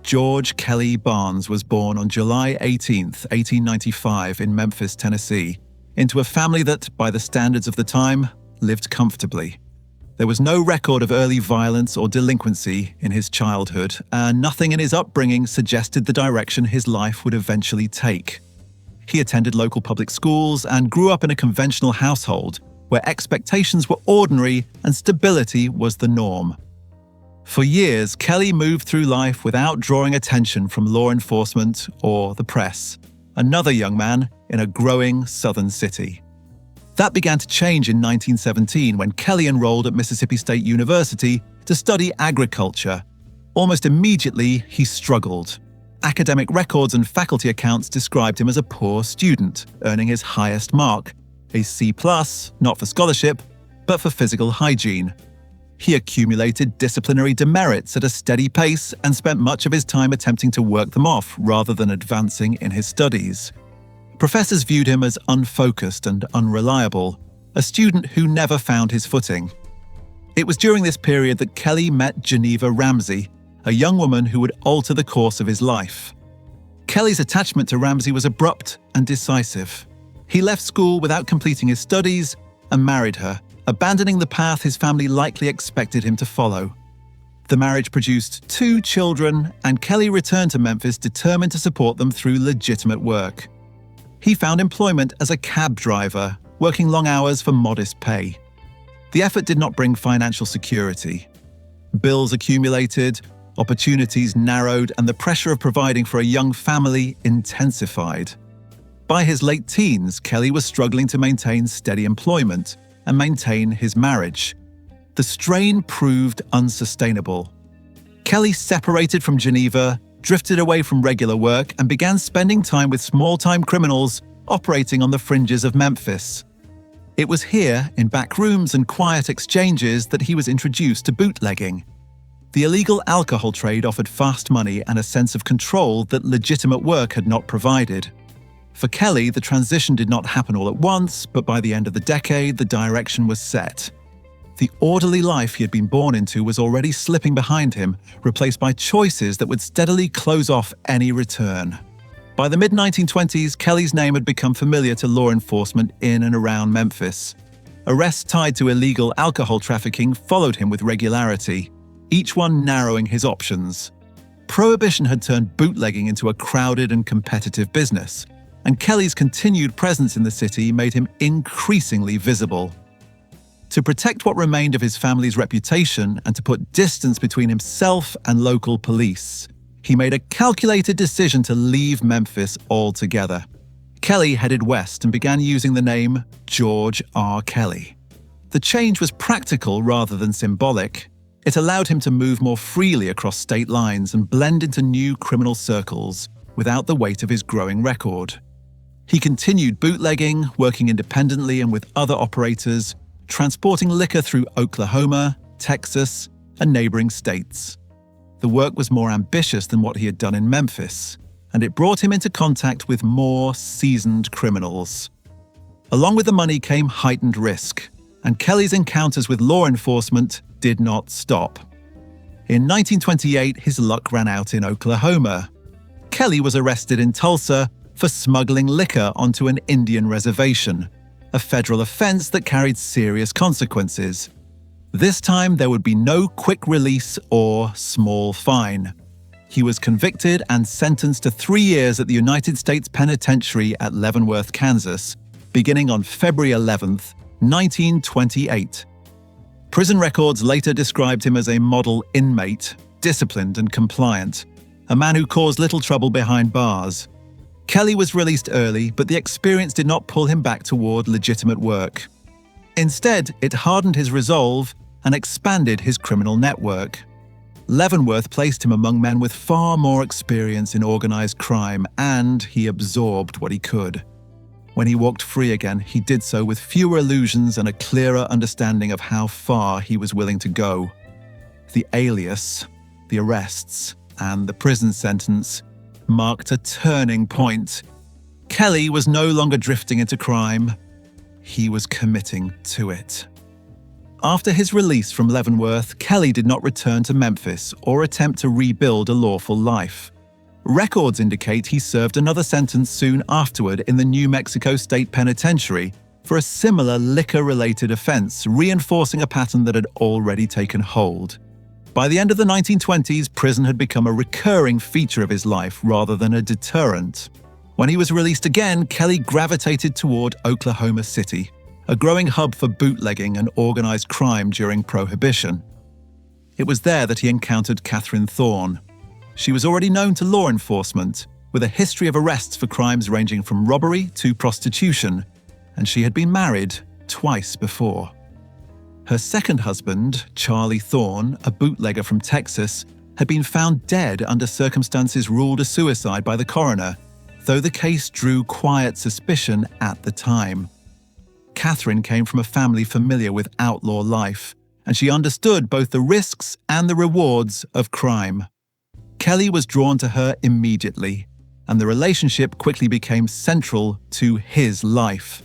George Kelly Barnes was born on July 18, 1895 in Memphis, Tennessee, into a family that, by the standards of the time, lived comfortably. There was no record of early violence or delinquency in his childhood, and nothing in his upbringing suggested the direction his life would eventually take. He attended local public schools and grew up in a conventional household where expectations were ordinary and stability was the norm. For years, Kelly moved through life without drawing attention from law enforcement or the press, another young man in a growing southern city. That began to change in 1917 when Kelly enrolled at Mississippi State University to study agriculture. Almost immediately, he struggled. Academic records and faculty accounts described him as a poor student, earning his highest mark, a C+, not for scholarship, but for physical hygiene. He accumulated disciplinary demerits at a steady pace and spent much of his time attempting to work them off rather than advancing in his studies. Professors viewed him as unfocused and unreliable, a student who never found his footing. It was during this period that Kelly met Geneva Ramsey, a young woman who would alter the course of his life. Kelly's attachment to Ramsey was abrupt and decisive. He left school without completing his studies and married her, abandoning the path his family likely expected him to follow. The marriage produced 2 children, and Kelly returned to Memphis determined to support them through legitimate work. He found employment as a cab driver, working long hours for modest pay. The effort did not bring financial security. Bills accumulated, opportunities narrowed, and the pressure of providing for a young family intensified. By his late teens, Kelly was struggling to maintain steady employment and maintain his marriage. The strain proved unsustainable. Kelly separated from Geneva, drifted away from regular work, and began spending time with small-time criminals operating on the fringes of Memphis. It was here, in back rooms and quiet exchanges, that he was introduced to bootlegging. The illegal alcohol trade offered fast money and a sense of control that legitimate work had not provided. For Kelly, the transition did not happen all at once, but by the end of the decade, the direction was set. The orderly life he had been born into was already slipping behind him, replaced by choices that would steadily close off any return. By the mid-1920s, Kelly's name had become familiar to law enforcement in and around Memphis. Arrests tied to illegal alcohol trafficking followed him with regularity, each one narrowing his options. Prohibition had turned bootlegging into a crowded and competitive business, and Kelly's continued presence in the city made him increasingly visible. To protect what remained of his family's reputation and to put distance between himself and local police, he made a calculated decision to leave Memphis altogether. Kelly headed west and began using the name George R. Kelly. The change was practical rather than symbolic. It allowed him to move more freely across state lines and blend into new criminal circles without the weight of his growing record. He continued bootlegging, working independently and with other operators, transporting liquor through Oklahoma, Texas, and neighboring states. The work was more ambitious than what he had done in Memphis, and it brought him into contact with more seasoned criminals. Along with the money came heightened risk, and Kelly's encounters with law enforcement did not stop. In 1928, his luck ran out in Oklahoma. Kelly was arrested in Tulsa for smuggling liquor onto an Indian reservation, a federal offense that carried serious consequences. This time, there would be no quick release or small fine. He was convicted and sentenced to 3 years at the United States Penitentiary at Leavenworth, Kansas, beginning on February 11, 1928. Prison records later described him as a model inmate, disciplined and compliant, a man who caused little trouble behind bars. Kelly was released early, but the experience did not pull him back toward legitimate work. Instead, it hardened his resolve and expanded his criminal network. Leavenworth placed him among men with far more experience in organized crime, and he absorbed what he could. When he walked free again, he did so with fewer illusions and a clearer understanding of how far he was willing to go. The alias, the arrests, and the prison sentence marked a turning point. Kelly was no longer drifting into crime. He was committing to it. after his release from Leavenworth, Kelly did not return to Memphis or attempt to rebuild a lawful life. Records indicate he served another sentence soon afterward in the New Mexico State Penitentiary for a similar liquor-related offense, reinforcing a pattern that had already taken hold. By the end of the 1920s, prison had become a recurring feature of his life rather than a deterrent. When he was released again, Kelly gravitated toward Oklahoma City, a growing hub for bootlegging and organized crime during Prohibition. It was there that he encountered Catherine Thorne. She was already known to law enforcement, with a history of arrests for crimes ranging from robbery to prostitution, and she had been married twice before. Her second husband, Charlie Thorne, a bootlegger from Texas, had been found dead under circumstances ruled a suicide by the coroner, though the case drew quiet suspicion at the time. Catherine came from a family familiar with outlaw life, and she understood both the risks and the rewards of crime. Kelly was drawn to her immediately, and the relationship quickly became central to his life.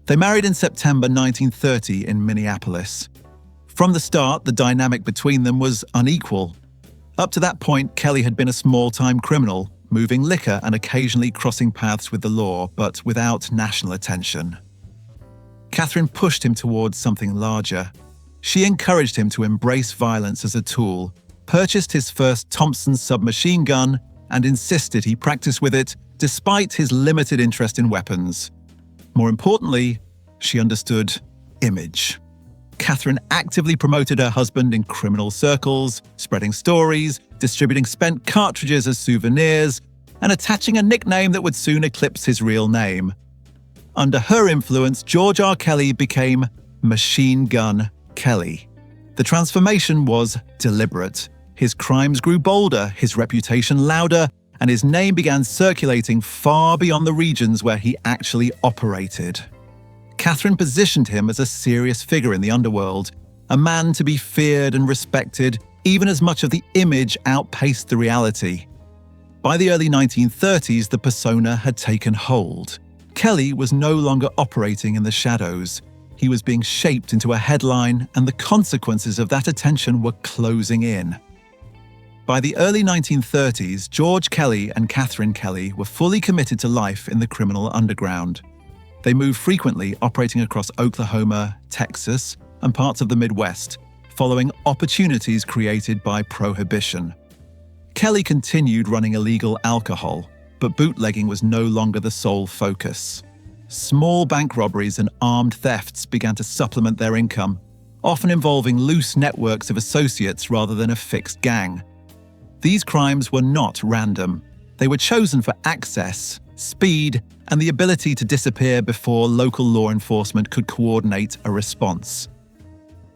They married in September 1930 in Minneapolis. From the start, the dynamic between them was unequal. Up to that point, Kelly had been a small-time criminal, moving liquor and occasionally crossing paths with the law, but without national attention. Catherine pushed him towards something larger. She encouraged him to embrace violence as a tool, purchased his first Thompson submachine gun, and insisted he practice with it despite his limited interest in weapons. More importantly, she understood image. Catherine actively promoted her husband in criminal circles, spreading stories, distributing spent cartridges as souvenirs, and attaching a nickname that would soon eclipse his real name. Under her influence, George R. Kelly became Machine Gun Kelly. The transformation was deliberate. His crimes grew bolder, his reputation louder, and his name began circulating far beyond the regions where he actually operated. Catherine positioned him as a serious figure in the underworld, a man to be feared and respected, even as much of the image outpaced the reality. By the early 1930s, the persona had taken hold. Kelly was no longer operating in the shadows. He was being shaped into a headline, and the consequences of that attention were closing in. By the early 1930s, George Kelly and Catherine Kelly were fully committed to life in the criminal underground. They moved frequently, operating across Oklahoma, Texas, and parts of the Midwest, following opportunities created by Prohibition. Kelly continued running illegal alcohol, but bootlegging was no longer the sole focus. Small bank robberies and armed thefts began to supplement their income, often involving loose networks of associates rather than a fixed gang. These crimes were not random. They were chosen for access, speed, and the ability to disappear before local law enforcement could coordinate a response.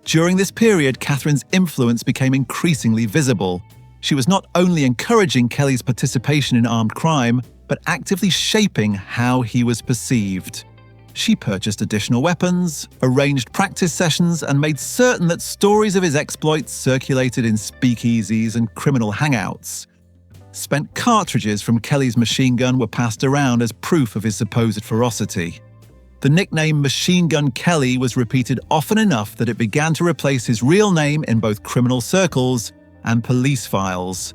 During this period, Catherine's influence became increasingly visible. She was not only encouraging Kelly's participation in armed crime, but actively shaping how he was perceived. She purchased additional weapons, arranged practice sessions, and made certain that stories of his exploits circulated in speakeasies and criminal hangouts. Spent cartridges from Kelly's machine gun were passed around as proof of his supposed ferocity. The nickname Machine Gun Kelly was repeated often enough that it began to replace his real name in both criminal circles and police files.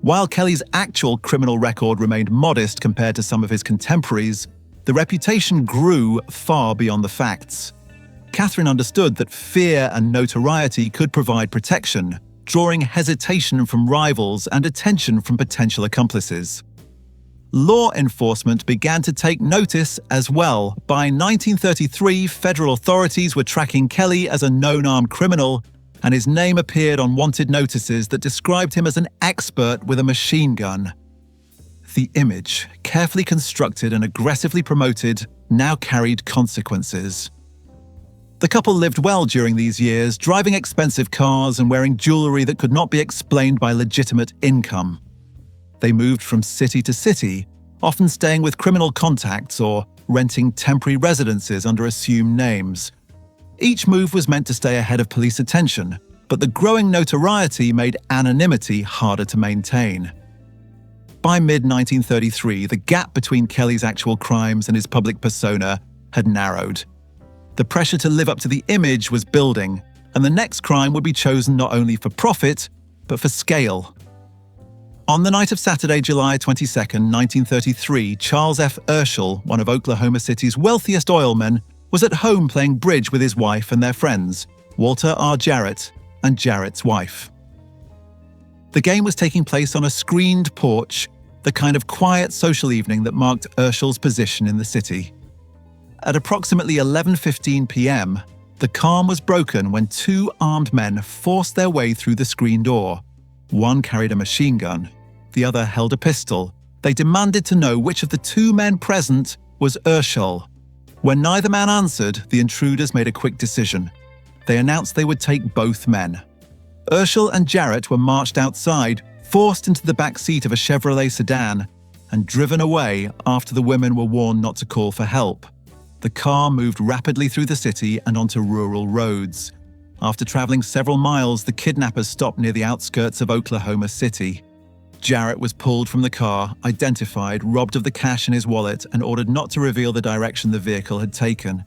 While Kelly's actual criminal record remained modest compared to some of his contemporaries, the reputation grew far beyond the facts. Catherine understood that fear and notoriety could provide protection, drawing hesitation from rivals and attention from potential accomplices. Law enforcement began to take notice as well. By 1933, federal authorities were tracking Kelly as a known armed criminal, and his name appeared on wanted notices that described him as an expert with a machine gun. The image, carefully constructed and aggressively promoted, now carried consequences. The couple lived well during these years, driving expensive cars and wearing jewelry that could not be explained by legitimate income. They moved from city to city, often staying with criminal contacts or renting temporary residences under assumed names. Each move was meant to stay ahead of police attention, but the growing notoriety made anonymity harder to maintain. By mid-1933, the gap between Kelly's actual crimes and his public persona had narrowed. The pressure to live up to the image was building, and and the next crime would be chosen not only for profit, but for scale. On the night of Saturday, July 22, 1933, Charles F. Urschel, one of Oklahoma City's wealthiest oilmen, was at home playing bridge with his wife and their friends, Walter R. Jarrett and Jarrett's wife. The game was taking place on a screened porch, the kind of quiet social evening that marked Urschel's position in the city. At approximately 11:15 p.m., the calm was broken when two armed men forced their way through the screen door. One carried a machine gun, the other held a pistol. They demanded to know which of the two men present was Urschel. When neither man answered, the intruders made a quick decision. They announced they would take both men. Urschel and Jarrett were marched outside, forced into the back seat of a Chevrolet sedan, and driven away after the women were warned not to call for help. The car moved rapidly through the city and onto rural roads. After traveling several miles, the kidnappers stopped near the outskirts of Oklahoma City. Jarrett was pulled from the car, identified, robbed of the cash in his wallet, and ordered not to reveal the direction the vehicle had taken.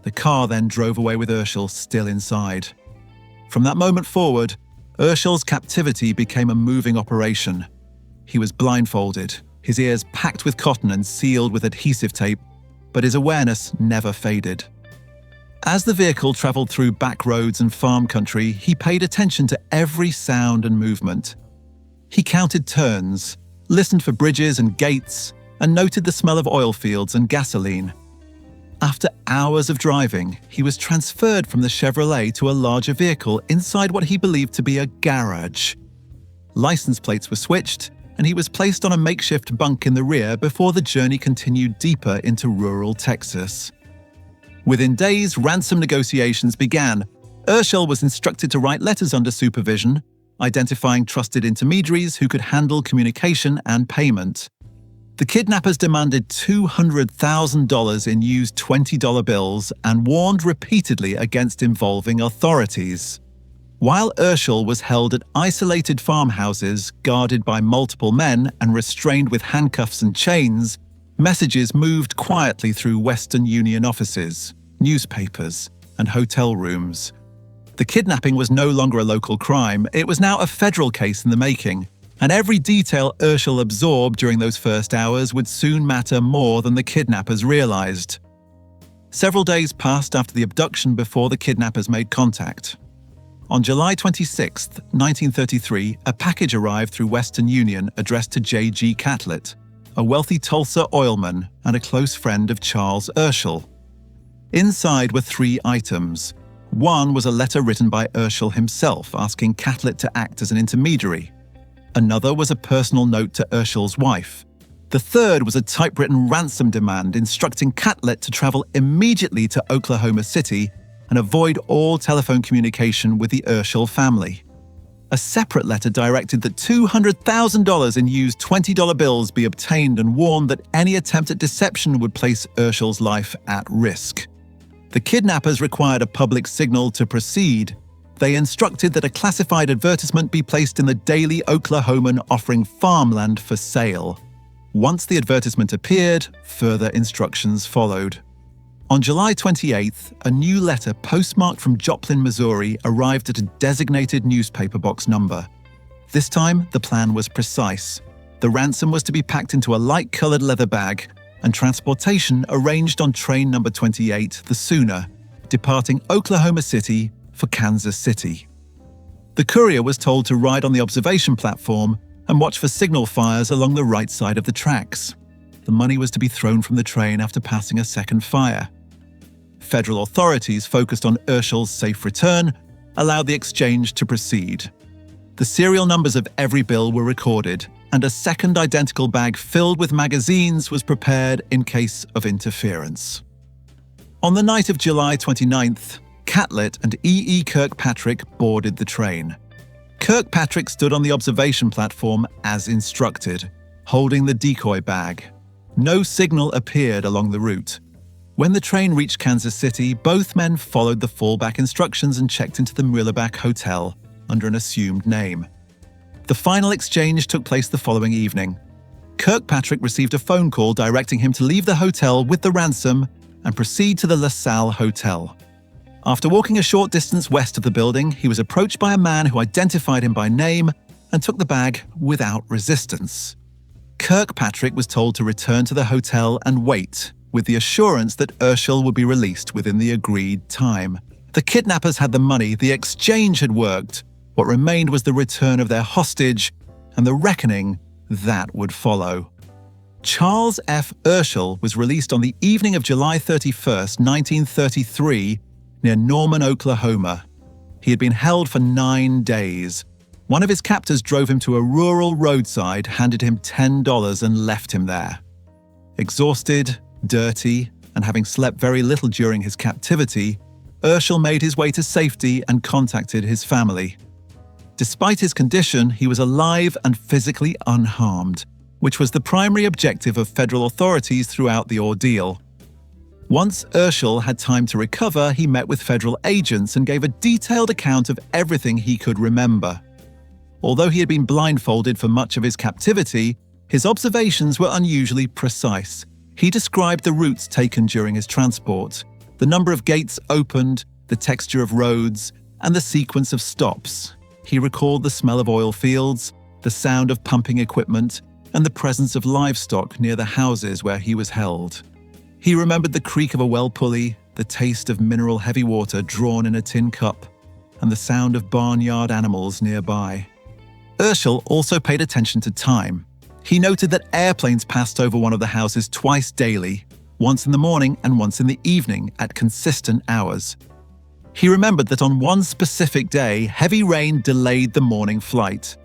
The car then drove away with Urschel still inside. From that moment forward, Urschel's captivity became a moving operation. He was blindfolded, his ears packed with cotton and sealed with adhesive tape, but his awareness never faded. As the vehicle traveled through back roads and farm country, he paid attention to every sound and movement. He counted turns, listened for bridges and gates, and noted the smell of oil fields and gasoline. After hours of driving, he was transferred from the Chevrolet to a larger vehicle inside what he believed to be a garage. License plates were switched, and he was placed on a makeshift bunk in the rear before the journey continued deeper into rural Texas. Within days, ransom negotiations began. Urschel was instructed to write letters under supervision, identifying trusted intermediaries who could handle communication and payment. The kidnappers demanded $200,000 in used $20 bills and warned repeatedly against involving authorities. While Urschel was held at isolated farmhouses, guarded by multiple men and restrained with handcuffs and chains, messages moved quietly through Western Union offices, newspapers, and hotel rooms. The kidnapping was no longer a local crime, it was now a federal case in the making, and every detail Urschel absorbed during those first hours would soon matter more than the kidnappers realized. Several days passed after the abduction before the kidnappers made contact. On July 26, 1933, a package arrived through Western Union addressed to J.G. Catlett, a wealthy Tulsa oilman and a close friend of Charles Urschel. Inside were 3 items. One was a letter written by Urschel himself asking Catlett to act as an intermediary. Another was a personal note to Urschel's wife. The third was a typewritten ransom demand instructing Catlett to travel immediately to Oklahoma City and avoid all telephone communication with the Urschel family. A separate letter directed that $200,000 in used $20 bills be obtained and warned that any attempt at deception would place Urschel's life at risk. The kidnappers required a public signal to proceed. They instructed that a classified advertisement be placed in the Daily Oklahoman offering farmland for sale. Once the advertisement appeared, further instructions followed. On July 28th, a new letter postmarked from Joplin, Missouri, arrived at a designated newspaper box number. This time, the plan was precise. The ransom was to be packed into a light-colored leather bag, and transportation arranged on train number 28, the Sooner, departing Oklahoma City for Kansas City. The courier was told to ride on the observation platform and watch for signal fires along the right side of the tracks. The money was to be thrown from the train after passing a second fire. Federal authorities, focused on Urschel's safe return, allowed the exchange to proceed. The serial numbers of every bill were recorded, and a second identical bag filled with magazines was prepared in case of interference. On the night of July 29th, Catlett and E. Kirkpatrick boarded the train. Kirkpatrick stood on the observation platform as instructed, holding the decoy bag. No signal appeared along the route. When the train reached Kansas City, both men followed the fallback instructions and checked into the Muehlebach Hotel under an assumed name. The final exchange took place the following evening. Kirkpatrick received a phone call directing him to leave the hotel with the ransom and proceed to the LaSalle Hotel. After walking a short distance west of the building, he was approached by a man who identified him by name and took the bag without resistance. Kirkpatrick was told to return to the hotel and wait, with the assurance that Urschel would be released within the agreed time. The kidnappers had the money, the exchange had worked. What remained was the return of their hostage and the reckoning that would follow. Charles F. Urschel was released on the evening of July 31st, 1933, near Norman, Oklahoma. He had been held for 9 days. One of his captors drove him to a rural roadside, handed him $10 and left him there. Exhausted, dirty, and having slept very little during his captivity, Urschel made his way to safety and contacted his family. Despite his condition, he was alive and physically unharmed, which was the primary objective of federal authorities throughout the ordeal. Once Urschel had time to recover, he met with federal agents and gave a detailed account of everything he could remember. Although he had been blindfolded for much of his captivity, his observations were unusually precise. He described the routes taken during his transport, the number of gates opened, the texture of roads, and the sequence of stops. He recalled the smell of oil fields, the sound of pumping equipment, and the presence of livestock near the houses where he was held. He remembered the creak of a well pulley, the taste of mineral-heavy water drawn in a tin cup, and the sound of barnyard animals nearby. Urschel also paid attention to time. He noted that airplanes passed over one of the houses twice daily, once in the morning and once in the evening at consistent hours. He remembered that on one specific day, heavy rain delayed the morning flight.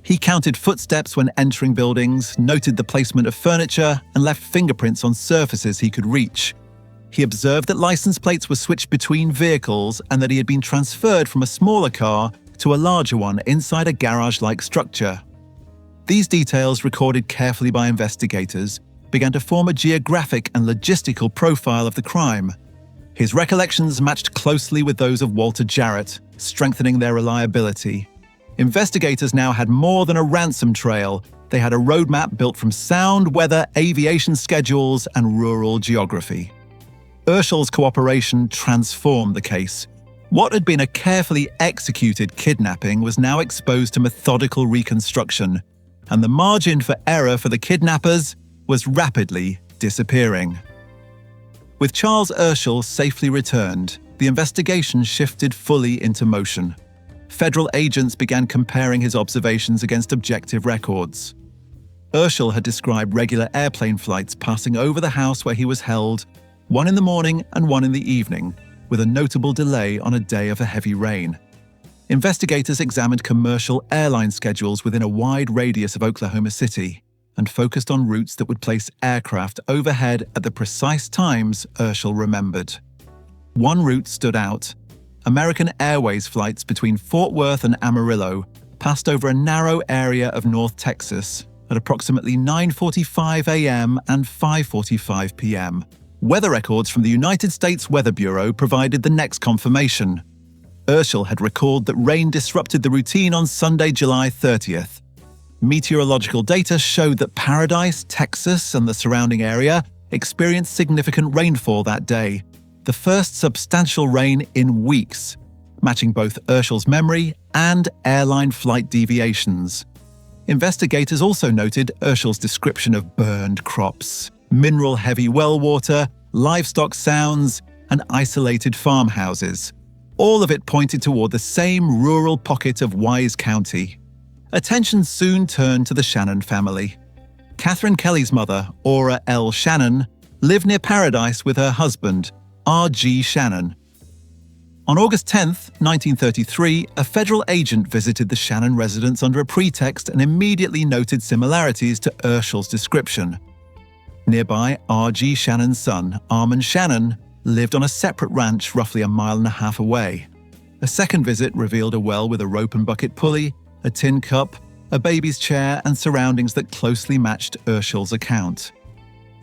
He counted footsteps when entering buildings, noted the placement of furniture, and left fingerprints on surfaces he could reach. He observed that license plates were switched between vehicles and that he had been transferred from a smaller car to a larger one inside a garage-like structure. These details, recorded carefully by investigators, began to form a geographic and logistical profile of the crime. His recollections matched closely with those of Walter Jarrett, strengthening their reliability. Investigators now had more than a ransom trail. They had a roadmap built from sound weather, aviation schedules, and rural geography. Urschel's cooperation transformed the case. What had been a carefully executed kidnapping was now exposed to methodical reconstruction, and the margin for error for the kidnappers was rapidly disappearing. With Charles Urschel safely returned, the investigation shifted fully into motion. Federal agents began comparing his observations against objective records. Urschel had described regular airplane flights passing over the house where he was held, one in the morning and one in the evening, with a notable delay on a day of a heavy rain. Investigators examined commercial airline schedules within a wide radius of Oklahoma City and focused on routes that would place aircraft overhead at the precise times Urschel remembered. One route stood out. American Airways flights between Fort Worth and Amarillo passed over a narrow area of North Texas at approximately 9:45 a.m. and 5:45 p.m. Weather records from the United States Weather Bureau provided the next confirmation. Urschel had recalled that rain disrupted the routine on Sunday, July 30th. Meteorological data showed that Paradise, Texas, and the surrounding area experienced significant rainfall that day, the first substantial rain in weeks, matching both Urschel's memory and airline flight deviations. Investigators also noted Urschel's description of burned crops, mineral-heavy well water, livestock sounds, and isolated farmhouses. All of it pointed toward the same rural pocket of Wise County. Attention soon turned to the Shannon family. Catherine Kelly's mother, Aura L. Shannon, lived near Paradise with her husband, R.G. Shannon. On August 10, 1933, a federal agent visited the Shannon residence under a pretext and immediately noted similarities to Urschel's description. Nearby, R.G. Shannon's son, Armand Shannon, lived on a separate ranch roughly a mile and a half away. A second visit revealed a well with a rope and bucket pulley, a tin cup, a baby's chair, and surroundings that closely matched Urschel's account.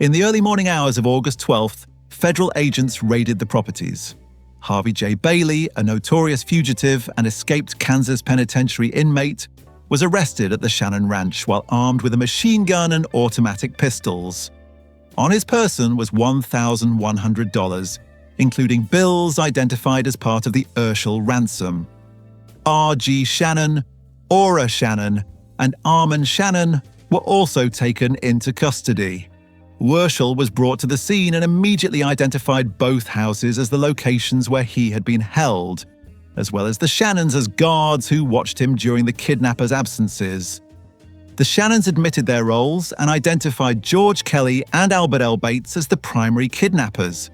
In the early morning hours of August 12th, federal agents raided the properties. Harvey J. Bailey, a notorious fugitive and escaped Kansas penitentiary inmate, was arrested at the Shannon Ranch while armed with a machine gun and automatic pistols. On his person was $1,100, including bills identified as part of the Urschel ransom. R.G. Shannon, Aura Shannon, and Armand Shannon were also taken into custody. Urschel was brought to the scene and immediately identified both houses as the locations where he had been held, as well as the Shannons as guards who watched him during the kidnappers' absences. The Shannons admitted their roles and identified George Kelly and Albert L. Bates as the primary kidnappers.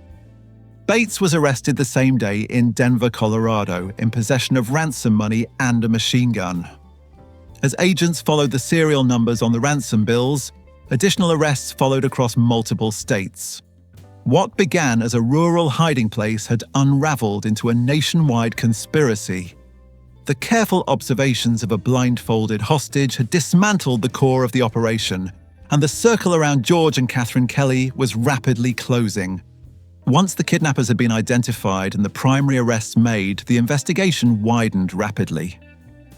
Bates was arrested the same day in Denver, Colorado, in possession of ransom money and a machine gun. As agents followed the serial numbers on the ransom bills, additional arrests followed across multiple states. What began as a rural hiding place had unraveled into a nationwide conspiracy. The careful observations of a blindfolded hostage had dismantled the core of the operation, and the circle around George and Catherine Kelly was rapidly closing. Once the kidnappers had been identified and the primary arrests made, the investigation widened rapidly.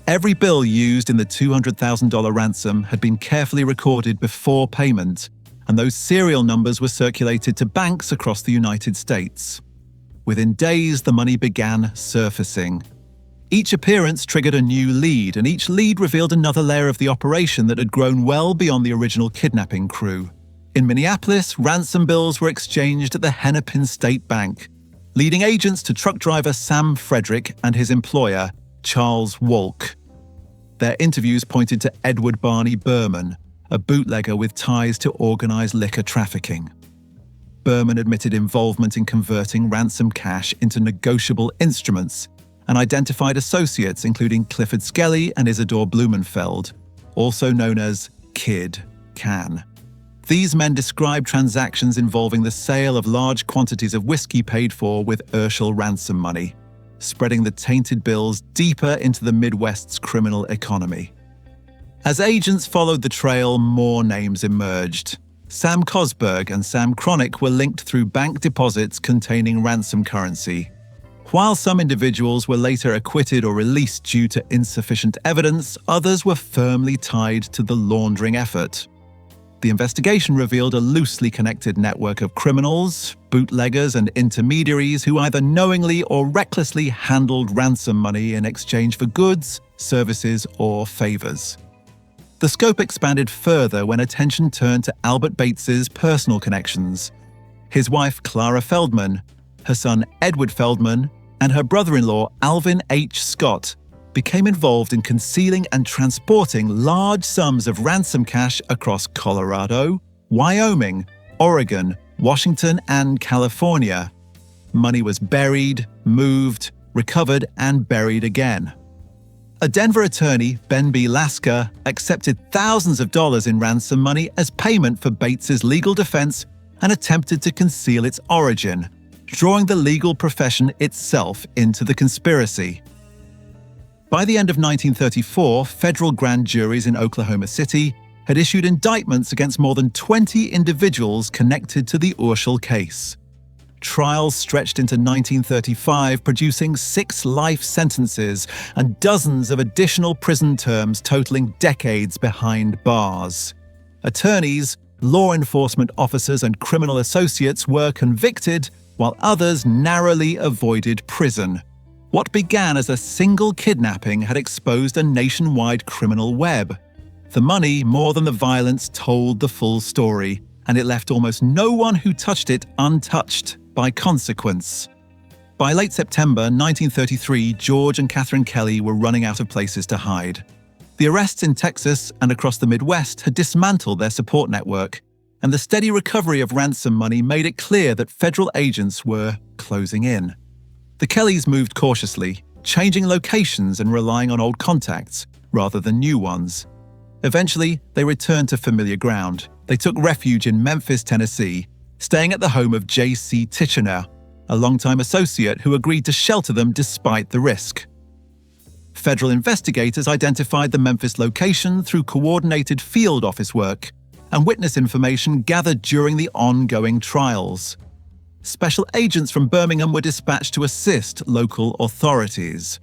Every bill used in the $200,000 ransom had been carefully recorded before payment, and those serial numbers were circulated to banks across the United States. Within days, the money began surfacing. Each appearance triggered a new lead, and each lead revealed another layer of the operation that had grown well beyond the original kidnapping crew. In Minneapolis, ransom bills were exchanged at the Hennepin State Bank, leading agents to truck driver Sam Frederick and his employer, Charles Wolk. Their interviews pointed to Edward Barney Berman, a bootlegger with ties to organized liquor trafficking. Berman admitted involvement in converting ransom cash into negotiable instruments and identified associates including Clifford Skelly and Isidore Blumenfeld, also known as Kid Can. These men described transactions involving the sale of large quantities of whiskey paid for with Urschel ransom money, spreading the tainted bills deeper into the Midwest's criminal economy. As agents followed the trail, more names emerged. Sam Cosberg and Sam Cronick were linked through bank deposits containing ransom currency. While some individuals were later acquitted or released due to insufficient evidence, others were firmly tied to the laundering effort. The investigation revealed a loosely connected network of criminals, bootleggers, and intermediaries who either knowingly or recklessly handled ransom money in exchange for goods, services, or favors. The scope expanded further when attention turned to Albert Bates's personal connections. His wife, Clara Feldman, her son, Edward Feldman, and her brother-in-law, Alvin H. Scott, became involved in concealing and transporting large sums of ransom cash across Colorado, Wyoming, Oregon, Washington, and California. Money was buried, moved, recovered, and buried again. A Denver attorney, Ben B. Lasker, accepted thousands of dollars in ransom money as payment for Bates's legal defense and attempted to conceal its origin, drawing the legal profession itself into the conspiracy. By the end of 1934, federal grand juries in Oklahoma City had issued indictments against more than 20 individuals connected to the Urschel case. Trials stretched into 1935, producing 6 life sentences and dozens of additional prison terms totaling decades behind bars. Attorneys, law enforcement officers, and criminal associates were convicted, while others narrowly avoided prison. What began as a single kidnapping had exposed a nationwide criminal web. The money, more than the violence, told the full story, and it left almost no one who touched it untouched by consequence. By late September 1933, George and Catherine Kelly were running out of places to hide. The arrests in Texas and across the Midwest had dismantled their support network, and the steady recovery of ransom money made it clear that federal agents were closing in. The Kellys moved cautiously, changing locations and relying on old contacts rather than new ones. Eventually, they returned to familiar ground. They took refuge in Memphis, Tennessee, staying at the home of J.C. Titchener, a longtime associate who agreed to shelter them despite the risk. Federal investigators identified the Memphis location through coordinated field office work and witness information gathered during the ongoing trials. Special agents from Birmingham were dispatched to assist local authorities.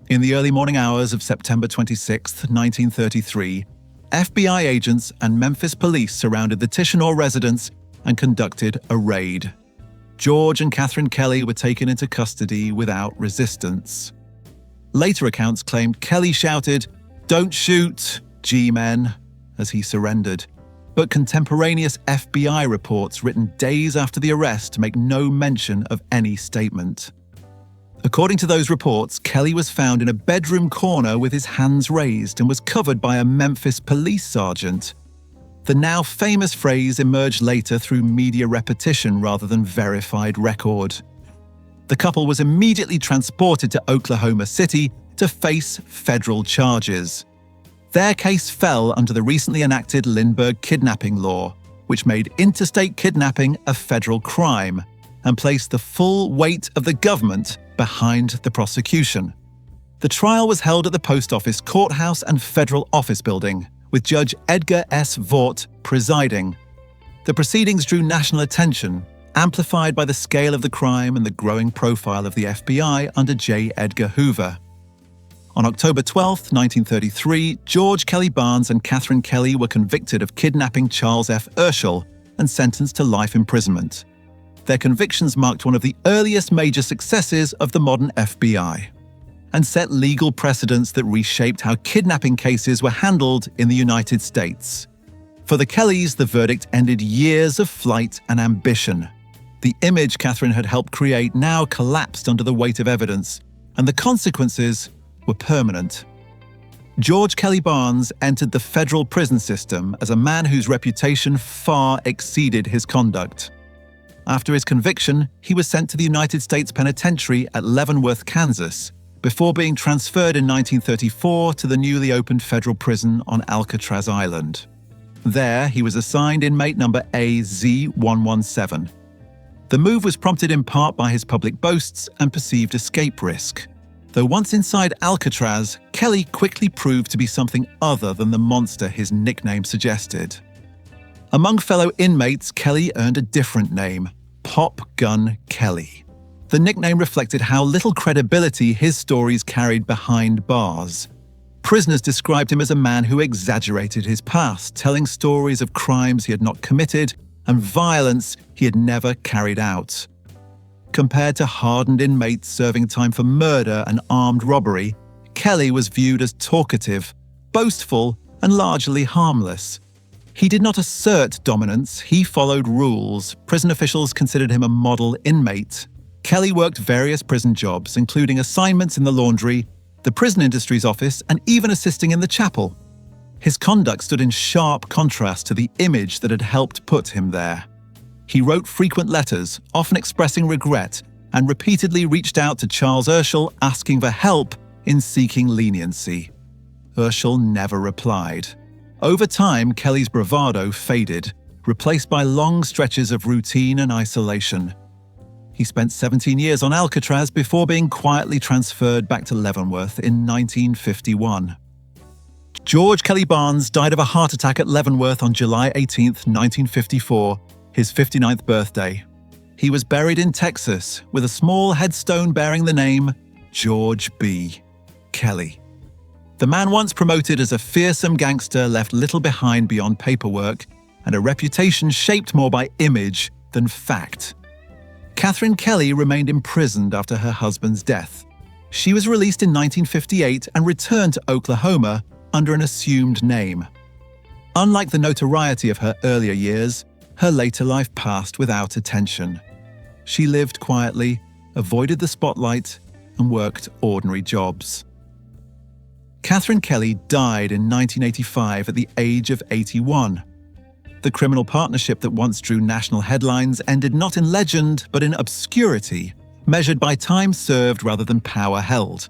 In the early morning hours of September 26, 1933, FBI agents and Memphis police surrounded the Titchener residence and conducted a raid. George and Catherine Kelly were taken into custody without resistance. Later accounts claimed Kelly shouted, "Don't shoot, G-men," as he surrendered. But contemporaneous FBI reports written days after the arrest make no mention of any statement. According to those reports, Kelly was found in a bedroom corner with his hands raised and was covered by a Memphis police sergeant. The now famous phrase emerged later through media repetition rather than verified record. The couple was immediately transported to Oklahoma City to face federal charges. Their case fell under the recently enacted Lindbergh kidnapping law, which made interstate kidnapping a federal crime and placed the full weight of the government behind the prosecution. The trial was held at the Post Office Courthouse and Federal Office Building, with Judge Edgar S. Vaught presiding. The proceedings drew national attention, amplified by the scale of the crime and the growing profile of the FBI under J. Edgar Hoover. On October 12, 1933, George Kelly Barnes and Catherine Kelly were convicted of kidnapping Charles F. Urschel and sentenced to life imprisonment. Their convictions marked one of the earliest major successes of the modern FBI and set legal precedents that reshaped how kidnapping cases were handled in the United States. For the Kellys, the verdict ended years of flight and ambition. The image Catherine had helped create now collapsed under the weight of evidence, and the consequences were permanent. George Kelly Barnes entered the federal prison system as a man whose reputation far exceeded his conduct. After his conviction, he was sent to the United States Penitentiary at Leavenworth, Kansas, before being transferred in 1934 to the newly opened federal prison on Alcatraz Island. There, he was assigned inmate number AZ-117. The move was prompted in part by his public boasts and perceived escape risk. Though once inside Alcatraz, Kelly quickly proved to be something other than the monster his nickname suggested. Among fellow inmates, Kelly earned a different name, Pop Gun Kelly. The nickname reflected how little credibility his stories carried behind bars. Prisoners described him as a man who exaggerated his past, telling stories of crimes he had not committed and violence he had never carried out. Compared to hardened inmates serving time for murder and armed robbery, Kelly was viewed as talkative, boastful, and largely harmless. He did not assert dominance, he followed rules. Prison officials considered him a model inmate. Kelly worked various prison jobs, including assignments in the laundry, the prison industry's office, and even assisting in the chapel. His conduct stood in sharp contrast to the image that had helped put him there. He wrote frequent letters, often expressing regret, and repeatedly reached out to Charles Urschel asking for help in seeking leniency. Urschel never replied. Over time, Kelly's bravado faded, replaced by long stretches of routine and isolation. He spent 17 years on Alcatraz before being quietly transferred back to Leavenworth in 1951. George Kelly Barnes died of a heart attack at Leavenworth on July 18, 1954, his 59th birthday. He was buried in Texas with a small headstone bearing the name George B. Kelly. The man once promoted as a fearsome gangster left little behind beyond paperwork and a reputation shaped more by image than fact. Catherine Kelly remained imprisoned after her husband's death. She was released in 1958 and returned to Oklahoma under an assumed name. Unlike the notoriety of her earlier years, her later life passed without attention. She lived quietly, avoided the spotlight, and worked ordinary jobs. Catherine Kelly died in 1985 at the age of 81. The criminal partnership that once drew national headlines ended not in legend but in obscurity, measured by time served rather than power held.